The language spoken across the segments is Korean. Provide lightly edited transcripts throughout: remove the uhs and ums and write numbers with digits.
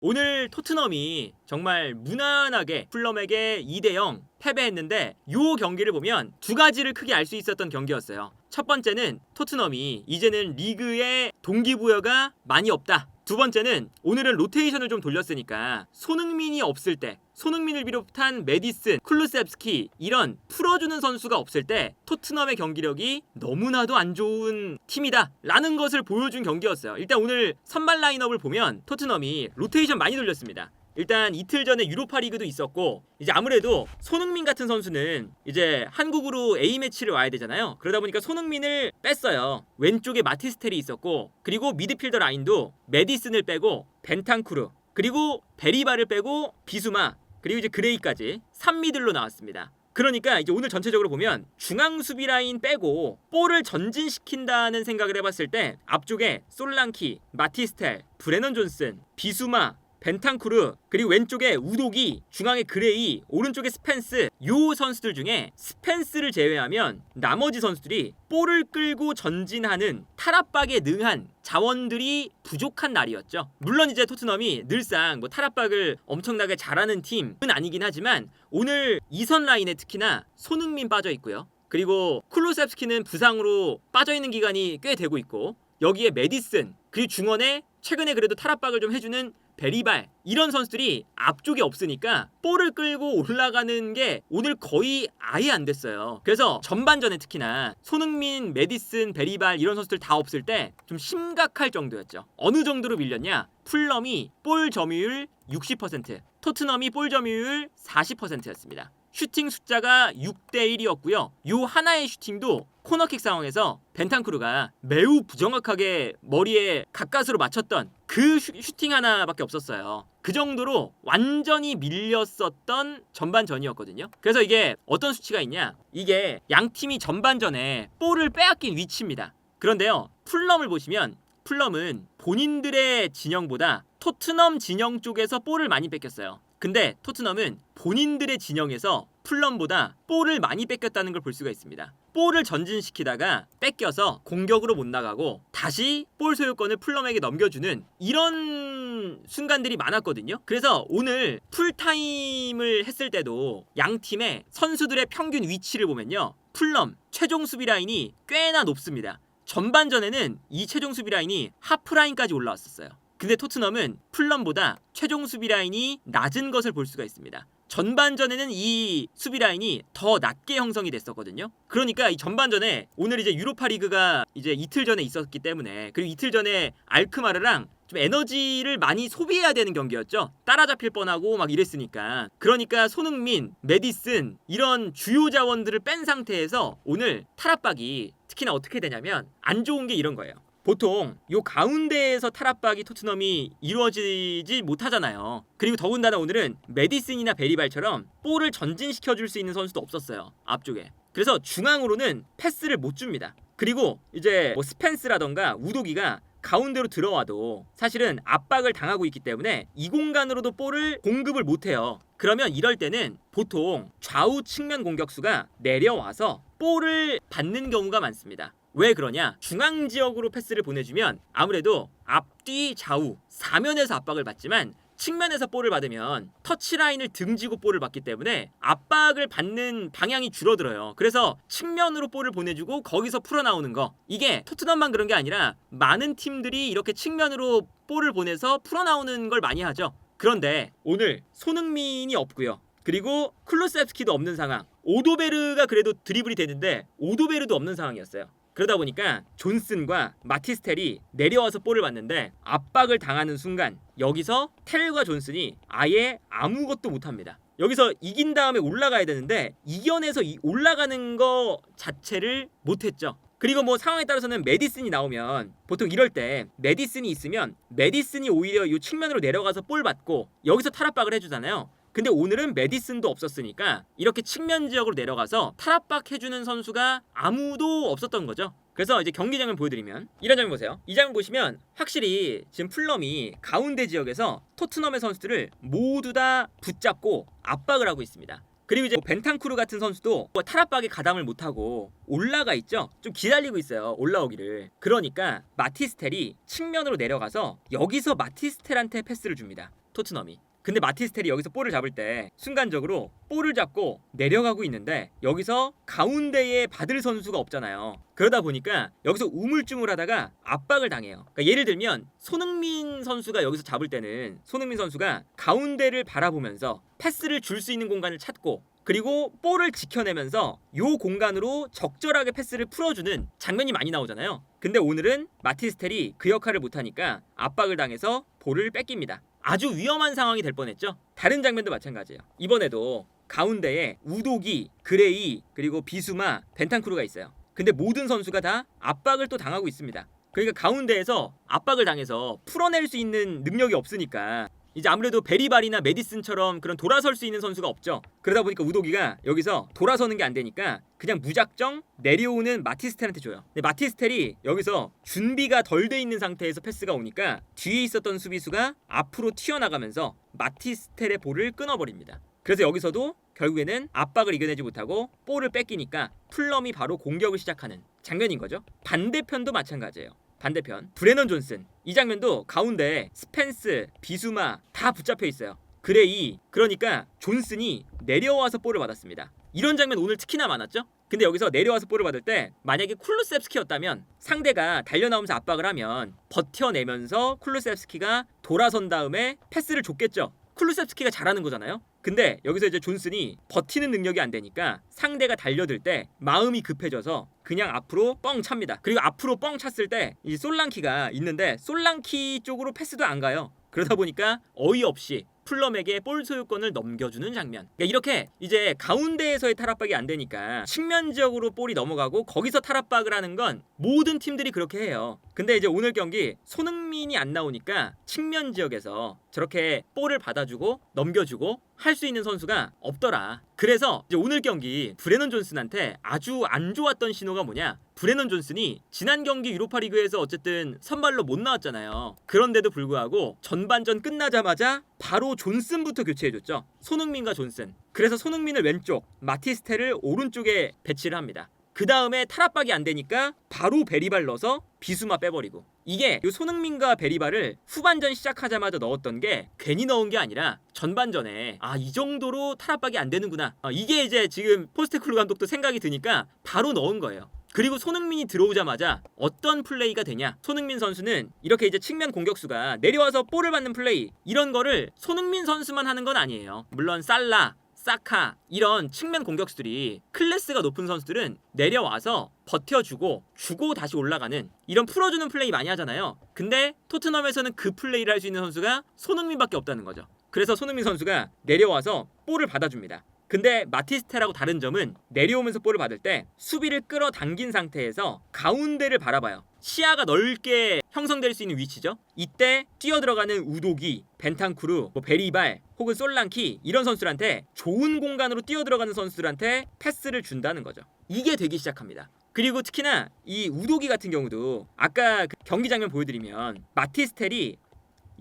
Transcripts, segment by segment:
오늘 토트넘이 정말 무난하게 풀럼에게 2대0 패배했는데 이 경기를 보면 두 가지를 크게 알 수 있었던 경기였어요. 첫 번째는 토트넘이 이제는 리그에 동기부여가 많이 없다. 두 번째는 오늘은 로테이션을 좀 돌렸으니까 손흥민이 없을 때, 손흥민을 비롯한 메디슨, 쿨루셉스키 이런 풀어주는 선수가 없을 때 토트넘의 경기력이 너무나도 안 좋은 팀이다 라는 것을 보여준 경기였어요. 일단 오늘 선발 라인업을 보면 토트넘이 로테이션 많이 돌렸습니다. 일단 이틀 전에 유로파리그도 있었고 이제 아무래도 손흥민 같은 선수는 이제 한국으로 A매치를 와야 되잖아요. 그러다 보니까 손흥민을 뺐어요. 왼쪽에 마티스텔이 있었고 그리고 미드필더 라인도 메디슨을 빼고 벤탄쿠르 그리고 베리바를 빼고 비수마 그리고 이제 그레이까지 3미들로 나왔습니다. 그러니까 이제 오늘 전체적으로 보면 중앙 수비 라인 빼고 볼을 전진시킨다는 생각을 해봤을 때 앞쪽에 솔랑키, 마티스텔, 브레넌 존슨, 비수마 벤탄쿠르 그리고 왼쪽에 우도기 중앙에 그레이 오른쪽에 스펜스 요 선수들 중에 스펜스를 제외하면 나머지 선수들이 볼을 끌고 전진하는 탈압박에 능한 자원들이 부족한 날이었죠. 물론 이제 토트넘이 늘상 뭐 탈압박을 엄청나게 잘하는 팀은 아니긴 하지만 오늘 2선 라인에 특히나 손흥민 빠져 있고요. 그리고 쿨루셉스키는 부상으로 빠져 있는 기간이 꽤 되고 있고 여기에 메디슨 그리고 중원에 최근에 그래도 탈압박을 좀 해주는 베리발 이런 선수들이 앞쪽에 없으니까 볼을 끌고 올라가는 게 오늘 거의 아예 안 됐어요. 그래서 전반전에 특히나 손흥민, 메디슨, 베리발 이런 선수들 다 없을 때 좀 심각할 정도였죠. 어느 정도로 밀렸냐? 풀럼이 볼 점유율 60%, 토트넘이 볼 점유율 40%였습니다. 슈팅 숫자가 6대1이었고요. 요 하나의 슈팅도 코너킥 상황에서 벤탄쿠르가 매우 부정확하게 머리에 가까스로 맞췄던 그 슈팅 하나밖에 없었어요. 그 정도로 완전히 밀렸었던 전반전이었거든요. 그래서 이게 어떤 수치가 있냐? 이게 양팀이 전반전에 볼을 빼앗긴 위치입니다. 그런데요. 풀럼을 보시면 풀럼은 본인들의 진영보다 토트넘 진영 쪽에서 볼을 많이 뺏겼어요. 근데 토트넘은 본인들의 진영에서 풀럼보다 볼을 많이 뺏겼다는 걸 볼 수가 있습니다. 볼을 전진시키다가 뺏겨서 공격으로 못 나가고 다시 볼 소유권을 풀럼에게 넘겨주는 이런 순간들이 많았거든요. 그래서 오늘 풀타임을 했을 때도 양 팀의 선수들의 평균 위치를 보면요. 풀럼 최종 수비 라인이 꽤나 높습니다. 전반전에는 이 최종 수비 라인이 하프라인까지 올라왔었어요. 근데 토트넘은 풀럼보다 최종 수비 라인이 낮은 것을 볼 수가 있습니다. 전반전에는 이 수비 라인이 더 낮게 형성이 됐었거든요. 그러니까 이 전반전에 오늘 이제 유로파 리그가 이제 이틀 전에 있었기 때문에 그리고 이틀 전에 알크마르랑 좀 에너지를 많이 소비해야 되는 경기였죠. 따라잡힐 뻔하고 막 이랬으니까. 그러니까 손흥민, 메디슨 이런 주요 자원들을 뺀 상태에서 오늘 탈압박이 특히나 어떻게 되냐면 안 좋은 게 이런 거예요. 보통 요 가운데에서 탈압박이 토트넘이 이루어지지 못하잖아요. 그리고 더군다나 오늘은 메디슨이나 베리발처럼 볼을 전진시켜줄 수 있는 선수도 없었어요. 앞쪽에. 그래서 중앙으로는 패스를 못 줍니다. 그리고 이제 뭐 스펜스라던가 우도기가 가운데로 들어와도 사실은 압박을 당하고 있기 때문에 이 공간으로도 볼을 공급을 못해요. 그러면 이럴 때는 보통 좌우 측면 공격수가 내려와서 볼을 받는 경우가 많습니다. 왜 그러냐? 중앙 지역으로 패스를 보내주면 아무래도 앞뒤 좌우 4면에서 압박을 받지만 측면에서 볼을 받으면 터치라인을 등지고 볼을 받기 때문에 압박을 받는 방향이 줄어들어요. 그래서 측면으로 볼을 보내주고 거기서 풀어나오는 거 이게 토트넘만 그런 게 아니라 많은 팀들이 이렇게 측면으로 볼을 보내서 풀어나오는 걸 많이 하죠. 그런데 오늘 손흥민이 없고요. 그리고 쿨루셉스키도 없는 상황. 오도베르가 그래도 드리블이 되는데 오도베르도 없는 상황이었어요. 그러다 보니까 존슨과 마티스텔이 내려와서 볼을 받는데 압박을 당하는 순간 여기서 텔과 존슨이 아예 아무것도 못합니다. 여기서 이긴 다음에 올라가야 되는데 이겨내서 올라가는 거 자체를 못했죠. 그리고 뭐 상황에 따라서는 메디슨이 나오면 보통 이럴 때 메디슨이 있으면 메디슨이 오히려 이 측면으로 내려가서 볼 받고 여기서 탈압박을 해주잖아요. 근데 오늘은 메디슨도 없었으니까 이렇게 측면 지역으로 내려가서 탈압박 해주는 선수가 아무도 없었던 거죠. 그래서 이제 경기 장면 보여드리면 이런 장면 보세요. 이 장면 보시면 확실히 지금 풀럼이 가운데 지역에서 토트넘의 선수들을 모두 다 붙잡고 압박을 하고 있습니다. 그리고 이제 벤탄쿠르 같은 선수도 탈압박에 가담을 못하고 올라가 있죠. 좀 기다리고 있어요. 올라오기를. 그러니까 마티스텔이 측면으로 내려가서 여기서 마티스텔한테 패스를 줍니다. 토트넘이. 근데 마티스텔이 여기서 볼을 잡을 때 순간적으로 볼을 잡고 내려가고 있는데 여기서 가운데에 받을 선수가 없잖아요. 그러다 보니까 여기서 우물쭈물하다가 압박을 당해요. 그러니까 예를 들면 손흥민 선수가 여기서 잡을 때는 손흥민 선수가 가운데를 바라보면서 패스를 줄 수 있는 공간을 찾고 그리고 볼을 지켜내면서 요 공간으로 적절하게 패스를 풀어주는 장면이 많이 나오잖아요. 근데 오늘은 마티스텔이 그 역할을 못하니까 압박을 당해서 볼을 뺏깁니다. 아주 위험한 상황이 될 뻔했죠. 다른 장면도 마찬가지예요. 이번에도 가운데에 우도기, 그레이, 그리고 비수마, 벤탄쿠르가 있어요. 근데 모든 선수가 다 압박을 또 당하고 있습니다. 그러니까 가운데에서 압박을 당해서 풀어낼 수 있는 능력이 없으니까 이제 아무래도 베리발이나 메디슨처럼 그런 돌아설 수 있는 선수가 없죠. 그러다 보니까 우도기가 여기서 돌아서는 게 안 되니까 그냥 무작정 내려오는 마티스텔한테 줘요. 근데 마티스텔이 여기서 준비가 덜 돼 있는 상태에서 패스가 오니까 뒤에 있었던 수비수가 앞으로 튀어나가면서 마티스텔의 볼을 끊어버립니다. 그래서 여기서도 결국에는 압박을 이겨내지 못하고 볼을 뺏기니까 풀럼이 바로 공격을 시작하는 장면인 거죠. 반대편도 마찬가지예요. 반대편 브레넌 존슨, 이 장면도 가운데 스펜스, 비수마 다 붙잡혀 있어요. 그레이, 그러니까 존슨이 내려와서 볼을 받았습니다. 이런 장면 오늘 특히나 많았죠. 근데 여기서 내려와서 볼을 받을 때 만약에 쿨루셉스키였다면 상대가 달려나오면서 압박을 하면 버텨내면서 쿨루셉스키가 돌아선 다음에 패스를 줬겠죠. 쿨루셉스키가 잘하는 거잖아요. 근데 여기서 이제 존슨이 버티는 능력이 안 되니까 상대가 달려들 때 마음이 급해져서 그냥 앞으로 뻥 찹니다. 그리고 앞으로 뻥 찼을 때 이 솔랑키가 있는데 솔랑키 쪽으로 패스도 안 가요. 그러다 보니까 어이없이 풀럼에게 볼 소유권을 넘겨주는 장면. 그러니까 이렇게 이제 가운데에서의 탈압박이 안 되니까 측면 지역으로 볼이 넘어가고 거기서 탈압박을 하는 건 모든 팀들이 그렇게 해요. 근데 이제 오늘 경기 손흥민이 안 나오니까 측면 지역에서 저렇게 볼을 받아주고 넘겨주고 할 수 있는 선수가 없더라. 그래서 이제 오늘 경기 브레넌 존슨한테 아주 안 좋았던 신호가 뭐냐? 브레넌 존슨이 지난 경기 유로파리그에서 어쨌든 선발로 못 나왔잖아요. 그런데도 불구하고 전반전 끝나자마자 바로 존슨부터 교체해줬죠. 손흥민과 존슨. 그래서 손흥민을 왼쪽, 마티스텔을 오른쪽에 배치를 합니다. 그 다음에 탈압박이 안 되니까 바로 베리발 넣어서 비수마 빼버리고. 이게 요 손흥민과 베리발을 후반전 시작하자마자 넣었던 게 괜히 넣은 게 아니라 전반전에 이 정도로 탈압박이 안 되는구나. 이게 이제 지금 포스테클루 감독도 생각이 드니까 바로 넣은 거예요. 그리고 손흥민이 들어오자마자 어떤 플레이가 되냐? 손흥민 선수는 이렇게 이제 측면 공격수가 내려와서 볼을 받는 플레이, 이런 거를 손흥민 선수만 하는 건 아니에요. 물론 살라, 사카 이런 측면 공격수들이 클래스가 높은 선수들은 내려와서 버텨주고 주고 다시 올라가는 이런 풀어주는 플레이 많이 하잖아요. 근데 토트넘에서는 그 플레이를 할 수 있는 선수가 손흥민밖에 없다는 거죠. 그래서 손흥민 선수가 내려와서 볼을 받아줍니다. 근데 마티스텔하고 다른 점은 내려오면서 볼을 받을 때 수비를 끌어당긴 상태에서 가운데를 바라봐요. 시야가 넓게 형성될 수 있는 위치죠. 이때 뛰어들어가는 우도기, 벤탄쿠르, 베리발 혹은 솔랑키 이런 선수들한테 좋은 공간으로 뛰어들어가는 선수들한테 패스를 준다는 거죠. 이게 되기 시작합니다. 그리고 특히나 이 우도기 같은 경우도 아까 그 경기 장면 보여드리면 마티스텔이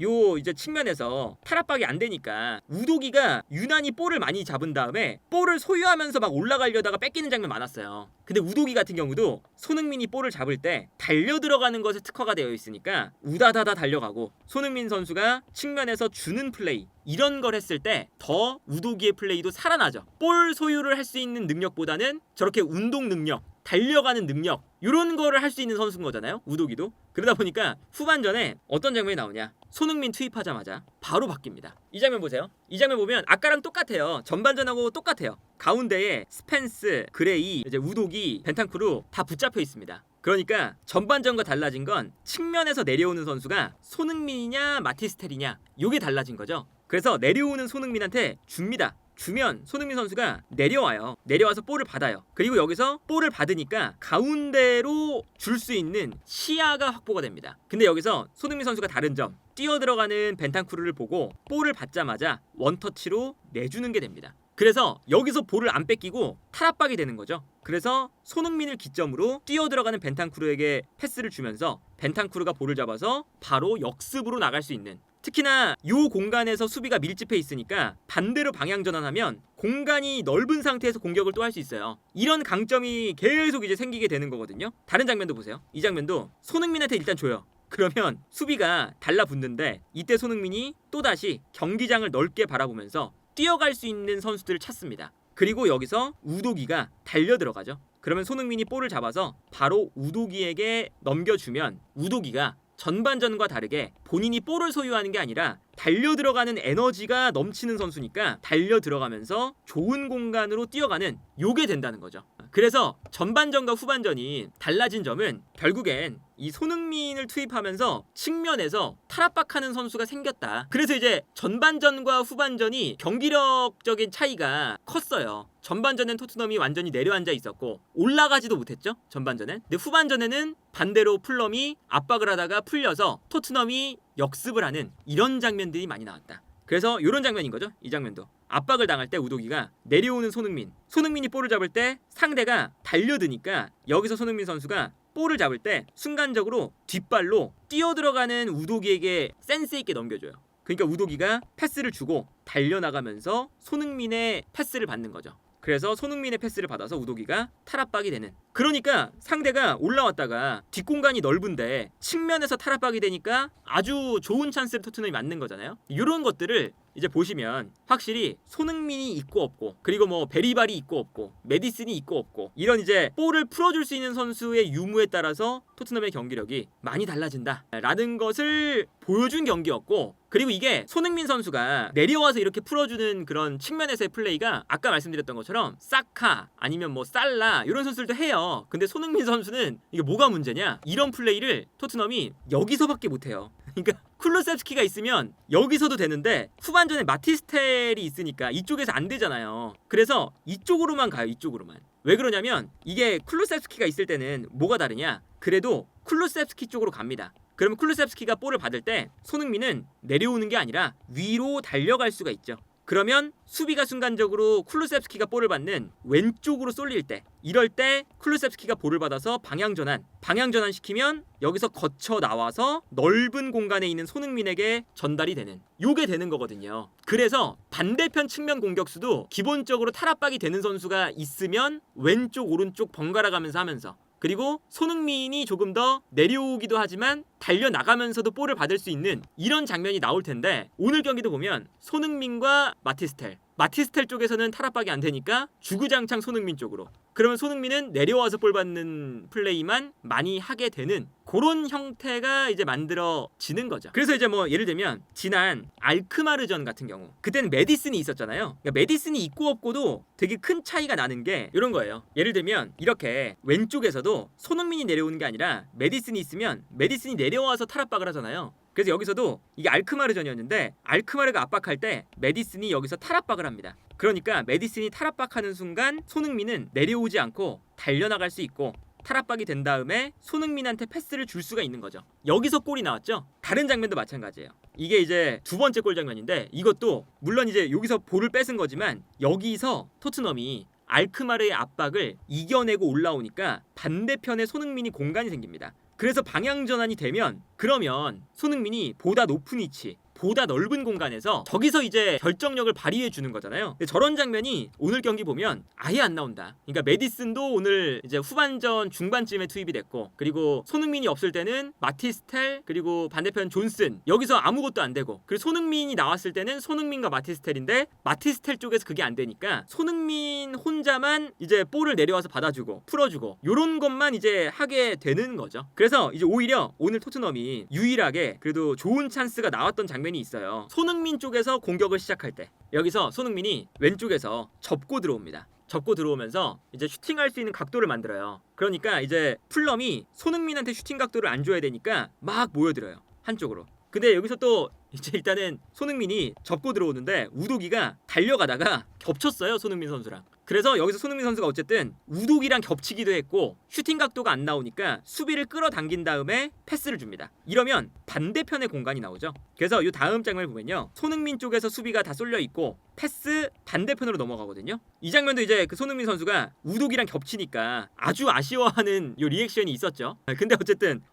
요 이제 측면에서 탈압박이 안 되니까 우도기가 유난히 볼을 많이 잡은 다음에 볼을 소유하면서 막 올라가려다가 뺏기는 장면 많았어요. 근데 우도기 같은 경우도 손흥민이 볼을 잡을 때 달려 들어가는 것에 특화가 되어 있으니까 우다다다 달려가고 손흥민 선수가 측면에서 주는 플레이 이런 걸 했을 때 더 우도기의 플레이도 살아나죠. 볼 소유를 할 수 있는 능력보다는 저렇게 운동 능력, 달려가는 능력 이런 거를 할 수 있는 선수인 거잖아요. 우도기도. 그러다 보니까 후반전에 어떤 장면이 나오냐? 손흥민 투입하자마자 바로 바뀝니다. 이 장면 보세요. 이 장면 보면 아까랑 똑같아요. 전반전하고 똑같아요. 가운데에 스펜스, 그레이, 이제 우도기, 벤탄쿠르 다 붙잡혀 있습니다. 그러니까 전반전과 달라진 건 측면에서 내려오는 선수가 손흥민이냐 마티스텔이냐 요게 달라진 거죠. 그래서 내려오는 손흥민한테 줍니다. 주면 손흥민 선수가 내려와요. 내려와서 볼을 받아요. 그리고 여기서 볼을 받으니까 가운데로 줄 수 있는 시야가 확보가 됩니다. 근데 여기서 손흥민 선수가 다른 점, 뛰어들어가는 벤탄쿠르를 보고 볼을 받자마자 원터치로 내주는 게 됩니다. 그래서 여기서 볼을 안 뺏기고 탈압박이 되는 거죠. 그래서 손흥민을 기점으로 뛰어들어가는 벤탄쿠르에게 패스를 주면서 벤탄쿠르가 볼을 잡아서 바로 역습으로 나갈 수 있는, 특히나 이 공간에서 수비가 밀집해 있으니까 반대로 방향 전환하면 공간이 넓은 상태에서 공격을 또 할 수 있어요. 이런 강점이 계속 이제 생기게 되는 거거든요. 다른 장면도 보세요. 이 장면도 손흥민한테 일단 줘요. 그러면 수비가 달라붙는데 이때 손흥민이 또다시 경기장을 넓게 바라보면서 뛰어갈 수 있는 선수들을 찾습니다. 그리고 여기서 우도기가 달려 들어가죠. 그러면 손흥민이 볼을 잡아서 바로 우도기에게 넘겨주면 우도기가 전반전과 다르게 본인이 볼을 소유하는 게 아니라 달려 들어가는 에너지가 넘치는 선수니까 달려 들어가면서 좋은 공간으로 뛰어가는 요게 된다는 거죠. 그래서 전반전과 후반전이 달라진 점은 결국엔 이 손흥민을 투입하면서 측면에서 탈압박하는 선수가 생겼다. 그래서 이제 전반전과 후반전이 경기력적인 차이가 컸어요. 전반전엔 토트넘이 완전히 내려앉아 있었고 올라가지도 못했죠. 전반전엔. 근데 후반전에는 반대로 풀럼이 압박을 하다가 풀려서 토트넘이 역습을 하는 이런 장면들이 많이 나왔다. 그래서 이런 장면인 거죠. 이 장면도 압박을 당할 때 우도기가 내려오는 손흥민이 볼을 잡을 때 상대가 달려드니까 여기서 손흥민 선수가 볼을 잡을 때 순간적으로 뒷발로 뛰어들어가는 우도기에게 센스 있게 넘겨줘요. 그러니까 우도기가 패스를 주고 달려나가면서 손흥민의 패스를 받는 거죠. 그래서 손흥민의 패스를 받아서 우도기가 탈압박이 되는. 그러니까 상대가 올라왔다가 뒷공간이 넓은데 측면에서 탈압박이 되니까 아주 좋은 찬스를 토트넘이 맞는 거잖아요. 이런 것들을 이제 보시면 확실히 손흥민이 있고 없고 그리고 뭐 베리발이 있고 없고 메디슨이 있고 없고 이런 이제 볼을 풀어줄 수 있는 선수의 유무에 따라서 토트넘의 경기력이 많이 달라진다라는 것을 보여준 경기였고, 그리고 이게 손흥민 선수가 내려와서 이렇게 풀어주는 그런 측면에서의 플레이가 아까 말씀드렸던 것처럼 사카 아니면 뭐 살라 이런 선수들도 해요. 근데 손흥민 선수는 이게 뭐가 문제냐, 이런 플레이를 토트넘이 여기서밖에 못해요. 그러니까 쿨루셉스키가 있으면 여기서도 되는데 후반전에 마티스텔이 있으니까 이쪽에서 안 되잖아요. 그래서 이쪽으로만 가요. 이쪽으로만. 왜 그러냐면 이게 쿨루셉스키가 있을 때는 뭐가 다르냐, 그래도 쿨루셉스키 쪽으로 갑니다. 그러면 쿨루셉스키가 볼을 받을 때 손흥민은 내려오는 게 아니라 위로 달려갈 수가 있죠. 그러면 수비가 순간적으로 쿨루셉스키가 볼을 받는 왼쪽으로 쏠릴 때, 이럴 때 쿨루셉스키가 볼을 받아서 방향전환 시키면 여기서 거쳐 나와서 넓은 공간에 있는 손흥민에게 전달이 되는, 요게 되는 거거든요. 그래서 반대편 측면 공격수도 기본적으로 탈압박이 되는 선수가 있으면 왼쪽 오른쪽 번갈아 가면서 하면서, 그리고 손흥민이 조금 더 내려오기도 하지만 달려나가면서도 볼을 받을 수 있는 이런 장면이 나올 텐데, 오늘 경기도 보면 손흥민과 마티스텔 쪽에서는 탈압박이 안 되니까 주구장창 손흥민 쪽으로, 그러면 손흥민은 내려와서 볼 받는 플레이만 많이 하게 되는 그런 형태가 이제 만들어지는 거죠. 그래서 이제 뭐 예를 들면 지난 알크마르전 같은 경우 그때는 메디슨이 있었잖아요. 그러니까 메디슨이 있고 없고도 되게 큰 차이가 나는 게 이런 거예요. 예를 들면 이렇게 왼쪽에서도 손흥민이 내려오는 게 아니라 메디슨이 있으면 메디슨이 내려와서 탈압박을 하잖아요. 그래서 여기서도 이게 알크마르전이었는데 알크마르가 압박할 때 메디슨이 여기서 탈압박을 합니다. 그러니까 메디슨이 탈압박하는 순간 손흥민은 내려오지 않고 달려나갈 수 있고 탈압박이 된 다음에 손흥민한테 패스를 줄 수가 있는 거죠. 여기서 골이 나왔죠. 다른 장면도 마찬가지예요. 이게 이제 두 번째 골 장면인데 이것도 물론 이제 여기서 볼을 뺏은 거지만 여기서 토트넘이 알크마르의 압박을 이겨내고 올라오니까 반대편에 손흥민이 공간이 생깁니다. 그래서 방향 전환이 되면 그러면 손흥민이 보다 높은 위치, 보다 넓은 공간에서 저기서 이제 결정력을 발휘해 주는 거잖아요. 근데 저런 장면이 오늘 경기 보면 아예 안 나온다. 그러니까 메디슨도 오늘 이제 후반전 중반쯤에 투입이 됐고, 그리고 손흥민이 없을 때는 마티스텔 그리고 반대편 존슨, 여기서 아무것도 안 되고, 그리고 손흥민이 나왔을 때는 손흥민과 마티스텔인데 마티스텔 쪽에서 그게 안 되니까 손흥민 혼자만 이제 볼을 내려와서 받아주고 풀어주고 요런 것만 이제 하게 되는 거죠. 그래서 이제 오히려 오늘 토트넘이 유일하게 그래도 좋은 찬스가 나왔던 장면이 있어요. 손흥민 쪽에서 공격을 시작할 때 여기서 손흥민이 왼쪽에서 접고 들어옵니다. 접고 들어오면서 이제 슈팅할 수 있는 각도를 만들어요. 그러니까 이제 풀럼이 손흥민한테 슈팅 각도를 안 줘야 되니까 막 모여들어요. 한쪽으로. 근데 여기서 또 이제 일단은 손흥민이 접고 들어오는데 우도기가 달려가다가 겹쳤어요. 손흥민 선수랑. 그래서 여기서 손흥민 선수가 어쨌든 우도기랑 겹치기도 했고 슈팅 각도가 안 나오니까 수비를 끌어당긴 다음에 패스를 줍니다. 이러면 반대편에 공간이 나오죠. 그래서 이 다음 장면을 보면요, 손흥민 쪽에서 수비가 다 쏠려 있고 패스 반대편으로 넘어가거든요. 이 장면도 이제 그 손흥민 선수가 우도기랑 겹치니까 아주 아쉬워하는 요 리액션이 있었죠. 근데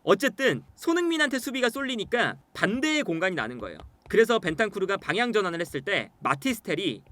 어쨌든 손흥민한테 수비가 쏠리니까 반대의 공간이 나는 거예요. 그래서 벤탄쿠르가 방향 전환을 했을 때 마티스텔이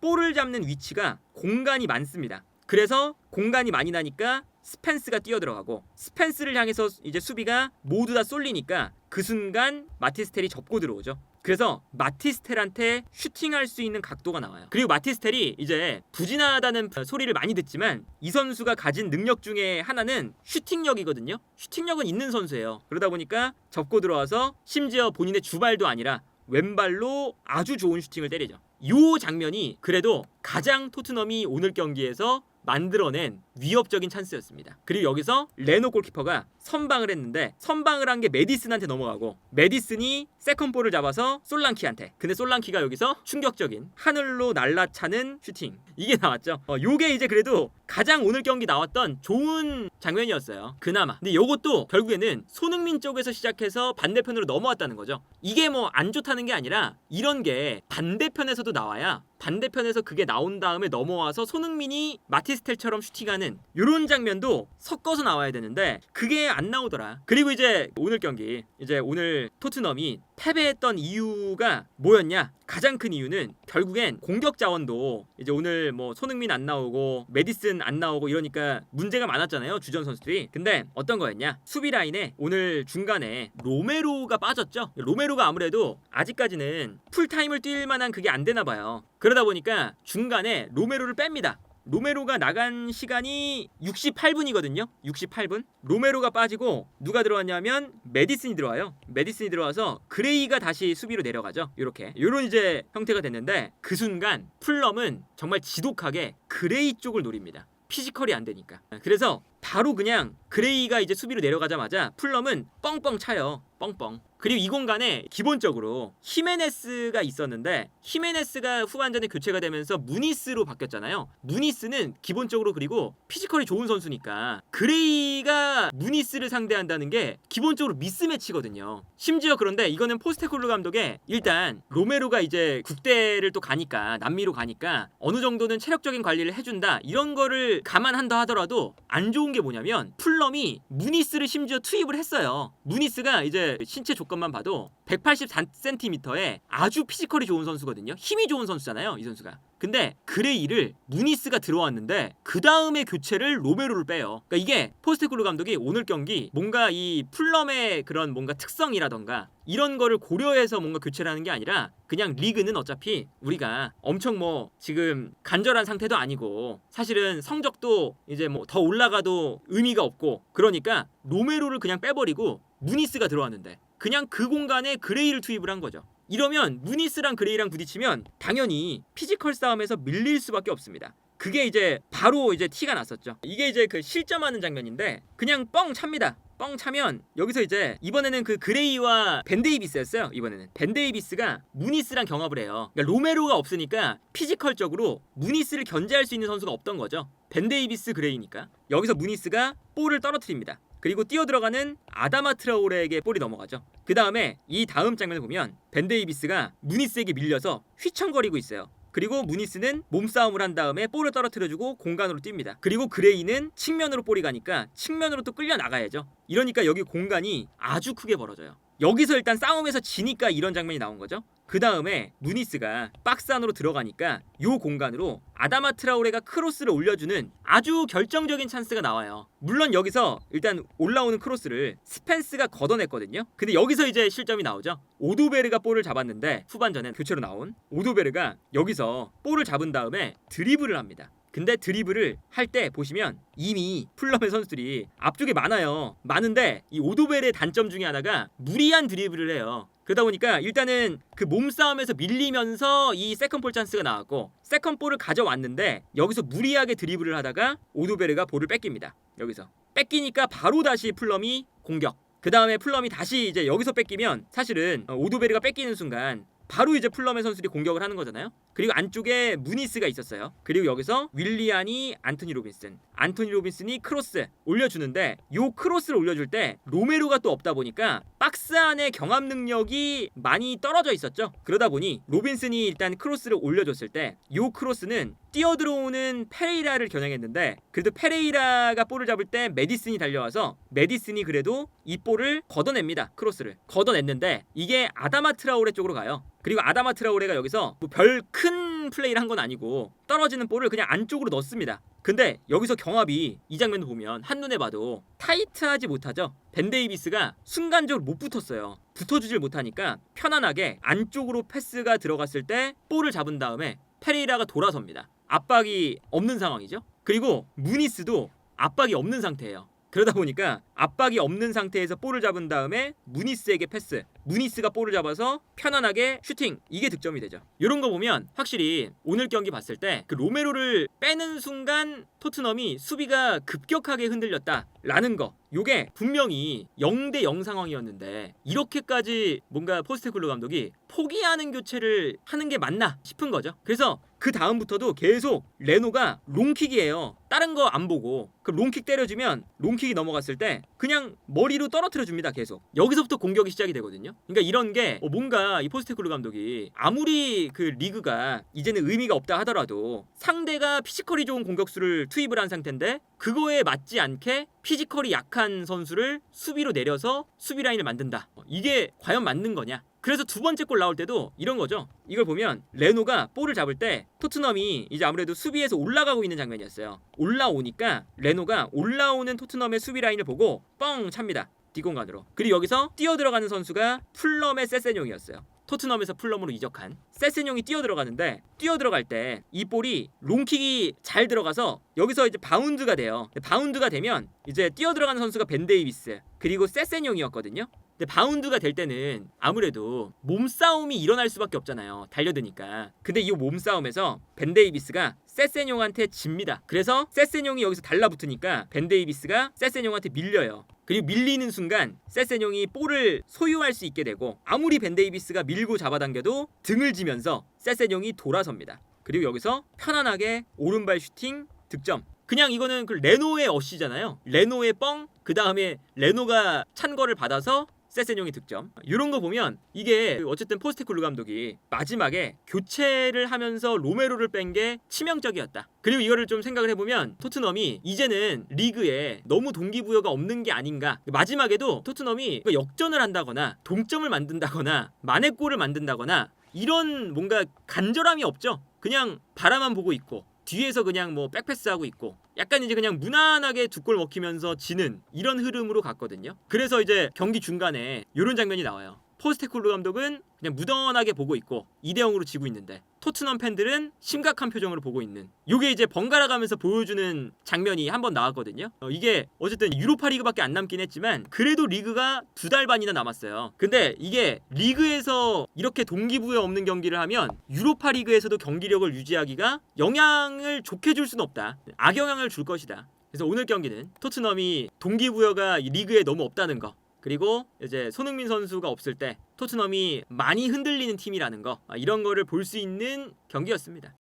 볼을 잡는 위치가 공간이 많습니다. 그래서 공간이 많이 나니까 스펜스가 뛰어들어가고 스펜스를 향해서 이제 수비가 모두 다 쏠리니까 그 순간 마티스텔이 접고 들어오죠. 그래서 마티스텔한테 슈팅할 수 있는 각도가 나와요. 그리고 마티스텔이 이제 부진하다는 소리를 많이 듣지만 이 선수가 가진 능력 중에 하나는 슈팅력이거든요. 슈팅력은 있는 선수예요. 그러다 보니까 접고 들어와서 심지어 본인의 주발도 아니라 왼발로 아주 좋은 슈팅을 때리죠. 이 장면이 그래도 가장 토트넘이 오늘 경기에서 만들어낸 위협적인 찬스였습니다. 그리고 여기서 레노 골키퍼가 선방을 했는데 선방을 한 게 메디슨한테 넘어가고 메디슨이 세컨볼을 잡아서 솔랑키한테. 근데 솔랑키가 여기서 충격적인 하늘로 날아차는 슈팅. 이게 나왔죠. 요게 이제 그래도 가장 오늘 경기 나왔던 좋은 장면이었어요. 그나마. 근데 요것도 결국에는 손흥민 쪽에서 시작해서 반대편으로 넘어왔다는 거죠. 이게 뭐 안 좋다는 게 아니라 이런 게 반대편에서도 나와야 반대편에서 그게 나온 다음에 넘어와서 손흥민이 마티스텔처럼 슈팅하는 이런 장면도 섞어서 나와야 되는데 그게 안 나오더라. 그리고 이제 오늘 경기 이제 오늘 토트넘이 패배했던 이유가 뭐였냐? 가장 큰 이유는 결국엔 공격 자원도 이제 오늘 뭐 손흥민 안 나오고 메디슨 안 나오고 이러니까 문제가 많았잖아요. 주전 선수들이. 근데 어떤 거였냐? 수비 라인에 오늘 중간에 로메로가 빠졌죠. 로메로가 아무래도 아직까지는 풀타임을 뛸 만한 그게 안 되나 봐요. 그러다 보니까 중간에 로메로를 뺍니다. 로메로가 나간 시간이 68분이거든요. 68분. 로메로가 빠지고 누가 들어왔냐면 메디슨이 들어와요. 메디슨이 들어와서 그레이가 다시 수비로 내려가죠. 요런 이제 형태가 됐는데 그 순간 풀럼은 정말 지독하게 그레이 쪽을 노립니다. 피지컬이 안 되니까. 그래서 바로 그냥 그레이가 이제 수비로 내려가자마자 풀럼은 뻥뻥 차요. 뻥뻥. 그리고 이 공간에 기본적으로 히메네스가 있었는데 히메네스가 후반전에 교체가 되면서 무니스로 바뀌었잖아요. 무니스는 기본적으로 그리고 피지컬이 좋은 선수니까 그레이가 무니스를 상대한다는 게 기본적으로 미스매치거든요. 심지어 그런데 이거는 포스테코글루 감독의 일단 로메로가 이제 국대를 또 가니까 남미로 가니까 어느 정도는 체력적인 관리를 해준다 이런 거를 감안한다 하더라도 안 좋은 게 뭐냐면 풀럼이 무니스를 심지어 투입을 했어요. 무니스가 이제 신체 조건만 봐도 184cm에 아주 피지컬이 좋은 선수거든요. 힘이 좋은 선수잖아요, 이 선수가. 근데 그레이를 무니스가 들어왔는데 그 다음에 교체를 로메로를 빼요. 그러니까 이게 포스테코글루 감독이 오늘 경기 뭔가 이 풀럼의 그런 뭔가 특성이라던가 이런 거를 고려해서 뭔가 교체를 하는 게 아니라 그냥 리그는 어차피 우리가 엄청 뭐 지금 간절한 상태도 아니고 사실은 성적도 이제 뭐 더 올라가도 의미가 없고 그러니까 로메로를 그냥 빼버리고 무니스가 들어왔는데 그냥 그 공간에 그레이를 투입을 한 거죠. 이러면 무니스랑 그레이랑 부딪히면 당연히 피지컬 싸움에서 밀릴 수밖에 없습니다. 그게 이제 바로 이제 티가 났었죠. 이게 이제 그 실점하는 장면인데 그냥 뻥 찹니다. 뻥 차면 여기서 이제 이번에는 그 그레이와 벤 데이비스였어요. 이번에는 벤 데이비스가 무니스랑 경합을 해요. 그러니까 로메로가 없으니까 피지컬적으로 무니스를 견제할 수 있는 선수가 없던 거죠. 벤 데이비스 그레이니까. 여기서 무니스가 볼을 떨어뜨립니다. 그리고 뛰어들어가는 아다마 트라오레에게 볼이 넘어가죠. 그 다음에 이 다음 장면을 보면 벤 데이비스가 무니스에게 밀려서 휘청거리고 있어요. 그리고 무니스는 몸싸움을 한 다음에 볼을 떨어뜨려주고 공간으로 뜁니다. 그리고 그레이는 측면으로 볼이 가니까 측면으로 또 끌려 나가야죠. 이러니까 여기 공간이 아주 크게 벌어져요. 여기서 일단 싸움에서 지니까 이런 장면이 나온 거죠. 그 다음에 무니스가 박스 안으로 들어가니까 요 공간으로 아다마 트라오레가 크로스를 올려주는 아주 결정적인 찬스가 나와요. 물론 여기서 일단 올라오는 크로스를 스펜스가 걷어냈거든요. 근데 여기서 이제 실점이 나오죠. 오도베르가 볼을 잡았는데 후반전에 교체로 나온 오도베르가 여기서 볼을 잡은 다음에 드리블을 합니다. 근데 드리블을 할 때 보시면 이미 풀럼의 선수들이 앞쪽에 많아요. 많은데 이 오도벨의 단점 중에 하나가 무리한 드리블을 해요. 그러다 보니까 일단은 그 몸싸움에서 밀리면서 이 세컨볼 찬스가 나왔고 세컨볼을 가져왔는데 여기서 무리하게 드리블을 하다가 오도베르가 볼을 뺏깁니다. 여기서 뺏기니까 바로 다시 풀럼이 공격. 그 다음에 풀럼이 다시 이제 여기서 뺏기면 사실은 오도베르가 뺏기는 순간 바로 이제 풀럼의 선수들이 공격을 하는 거잖아요. 그리고 안쪽에 무니스가 있었어요. 그리고 여기서 윌리안이 안토니 로빈슨이 크로스 올려주는데 요 크로스를 올려줄 때 로메로가 또 없다 보니까 박스 안에 경합 능력이 많이 떨어져 있었죠. 그러다 보니 로빈슨이 일단 크로스를 올려줬을 때 요 크로스는 뛰어들어오는 페레이라를 겨냥했는데 그래도 페레이라가 볼을 잡을 때 메디슨이 달려와서 메디슨이 그래도 이 볼을 걷어냅니다. 크로스를 걷어냈는데 이게 아다마 트라오레 쪽으로 가요. 그리고 아다마 트라오레가 여기서 뭐 별 큰 이상한 플레이를 한 건 아니고 떨어지는 볼을 그냥 안쪽으로 넣습니다. 근데 여기서 경합이 이 장면을 보면 한눈에 봐도 타이트하지 못하죠. 벤 데이비스가 순간적으로 못 붙었어요. 붙어주질 못하니까 편안하게 안쪽으로 패스가 들어갔을 때 볼을 잡은 다음에 페레이라가 돌아섭니다. 압박이 없는 상황이죠. 그리고 무니스도 압박이 없는 상태예요. 그러다 보니까 압박이 없는 상태에서 볼을 잡은 다음에 무니스에게 패스, 무니스가 볼을 잡아서 편안하게 슈팅, 이게 득점이 되죠. 이런 거 보면 확실히 오늘 경기 봤을 때 그 로메로를 빼는 순간 토트넘이 수비가 급격하게 흔들렸다라는 거, 요게 분명히 0대 0 상황이었는데 이렇게까지 뭔가 포스테코글루 감독이 포기하는 교체를 하는 게 맞나 싶은 거죠. 그래서 그 다음부터도 계속 레노가 롱킥이에요. 다른 거 안 보고 그 롱킥 때려주면 롱킥이 넘어갔을 때 그냥 머리로 떨어뜨려 줍니다. 계속 여기서부터 공격이 시작이 되거든요. 그러니까 이런 게 뭔가 이 포스테코글루 감독이 아무리 그 리그가 이제는 의미가 없다 하더라도 상대가 피지컬이 좋은 공격수를 투입을 한 상태인데 그거에 맞지 않게 피지컬이 약한 선수를 수비로 내려서 수비 라인을 만든다. 이게 과연 맞는 거냐? 그래서 두 번째 골 나올 때도 이런 거죠. 이걸 보면 레노가 볼을 잡을 때 토트넘이 이제 아무래도 수비에서 올라가고 있는 장면이었어요. 올라오니까 레노가 올라오는 토트넘의 수비 라인을 보고 뻥 찹니다. 뒷공간으로. 그리고 여기서 뛰어 들어가는 선수가 풀럼의 세세뇽이었어요. 토트넘에서 풀럼으로 이적한 세세뇽이 뛰어 들어가는데 뛰어 들어갈 때 이 볼이 롱킥이 잘 들어가서 여기서 이제 바운드가 돼요. 바운드가 되면 이제 뛰어 들어가는 선수가 벤 데이비스 그리고 세세뇽이었거든요. 근데 바운드가 될 때는 아무래도 몸싸움이 일어날 수밖에 없잖아요. 달려드니까. 근데 이 몸싸움에서 벤 데이비스가 세세뇽한테 집니다. 그래서 세세뇽이 여기서 달라붙으니까 벤 데이비스가 세세뇽한테 밀려요. 그리고 밀리는 순간 세세뇽이 볼을 소유할 수 있게 되고 아무리 벤 데이비스가 밀고 잡아당겨도 등을 지면서 세세뇽이 돌아섭니다. 그리고 여기서 편안하게 오른발 슈팅 득점. 그냥 이거는 그 레노의 어시잖아요. 레노의 뻥, 그 다음에 레노가 찬 거를 받아서 세세뇽이 득점. 이런 거 보면 이게 어쨌든 포스테코글루 감독이 마지막에 교체를 하면서 로메로를 뺀 게 치명적이었다. 그리고 이거를 좀 생각을 해보면 토트넘이 이제는 리그에 너무 동기부여가 없는 게 아닌가. 마지막에도 토트넘이 역전을 한다거나 동점을 만든다거나 만회골을 만든다거나 이런 뭔가 간절함이 없죠. 그냥 바라만 보고 있고 뒤에서 그냥 뭐 백패스하고 있고 약간 이제 그냥 무난하게 두 골 먹히면서 지는 이런 흐름으로 갔거든요. 그래서 이제 경기 중간에 이런 장면이 나와요. 포스테코글루 감독은 그냥 무던하게 보고 있고 2대 0으로 지고 있는데 토트넘 팬들은 심각한 표정으로 보고 있는, 요게 이제 번갈아 가면서 보여주는 장면이 한번 나왔거든요. 이게 어쨌든 유로파 리그밖에 안 남긴 했지만 그래도 리그가 2달 반이나 남았어요. 근데 이게 리그에서 이렇게 동기부여 없는 경기를 하면 유로파 리그에서도 경기력을 유지하기가 영향을 좋게 줄 수는 없다. 악영향을 줄 것이다. 그래서 오늘 경기는 토트넘이 동기부여가 리그에 너무 없다는 거, 그리고 이제 손흥민 선수가 없을 때 토트넘이 많이 흔들리는 팀이라는 거, 이런 거를 볼 수 있는 경기였습니다.